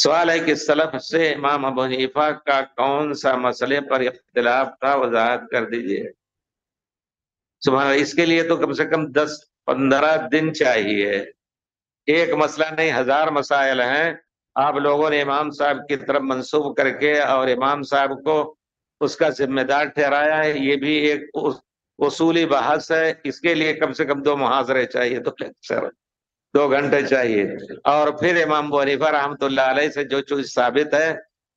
سوال ہے کہ سلف سے امام ابو حنیفہ کا کون سا مسئلے پر اختلاف تھا، وضاحت کر دیجئے۔ سبحان اللہ، اس کے لیے تو کم سے کم 10-15 دن چاہیے۔ ایک مسئلہ نہیں، ہزار مسائل ہیں، آپ لوگوں نے امام صاحب کی طرف منسوب کر کے اور امام صاحب کو اس کا ذمہ دار ٹھہرایا ہے۔ یہ بھی ایک اصولی بحث ہے، اس کے لیے کم سے کم 2 محاضرے چاہیے، 2 لیکچر، 2 گھنٹے چاہیے۔ اور پھر امام ابو حنیفہ رحمۃ اللہ علیہ سے جو چیز ثابت ہے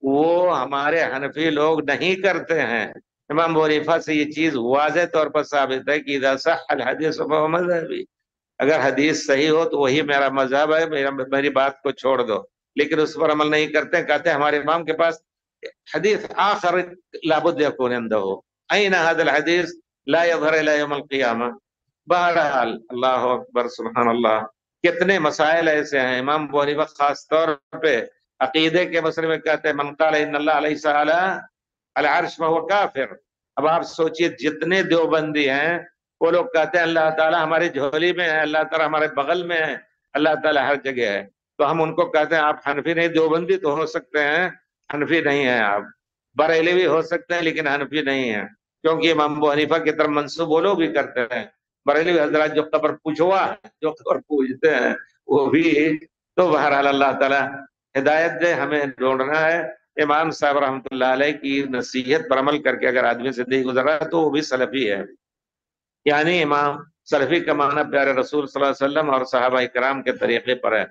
وہ ہمارے حنفی لوگ نہیں کرتے ہیں۔ امام ابو حنیفہ سے یہ چیز واضح طور پر ثابت ہے کہ اذا صح الحدیث فهو مذهبی، اگر حدیث صحیح ہو تو وہی میرا مذہب ہے، میری بات کو چھوڑ دو۔ لیکن اس پر عمل نہیں کرتے، کہتے ہیں ہمارے امام کے پاس حدیث آخر لابد یکون عنده، این هذا الحدیث لا يظهر الى يوم القیامہ۔ بہرحال اللہ اکبر، سبحان اللہ، کتنے مسائل ایسے ہیں۔ امام ابو حنیفہ خاص طور پہ عقیدے کے مسئلے میں کہتے ہیں من قال ان اللہ لیس علی العرش فهو کافر۔ اب آپ سوچئے جتنے دیوبندی ہیں وہ لوگ کہتے ہیں اللہ تعالیٰ ہماری جھولی میں ہے، اللہ تعالیٰ ہمارے بغل میں ہے، اللہ تعالیٰ ہر جگہ ہے، تو ہم ان کو کہتے ہیں آپ حنفی نہیں، دیوبندی تو ہو سکتے ہیں، حنفی نہیں ہیں آپ، بریلوی ہو سکتے ہیں لیکن حنفی نہیں ہیں، کیونکہ امام ابو حنیفہ کی طرف منسوب وہ لوگ بھی کرتے ہیں۔ بریلوی حضرات جو قبر پوچھوا جو قبر پوجتے ہیں وہ بھی۔ تو بہرحال اللہ تعالیٰ ہدایت دے، ہمیں ڈھونڈنا ہے امام صاحب رحمۃ اللہ علیہ کی نصیحت پر عمل کر کے اگر آدمی زندگی گزر رہا ہے تو وہ بھی سلفی ہے۔ یعنی امام سلفی کا معنی پیارے رسول صلی اللہ علیہ وسلم اور صحابہ کرام کے طریقے پر ہے۔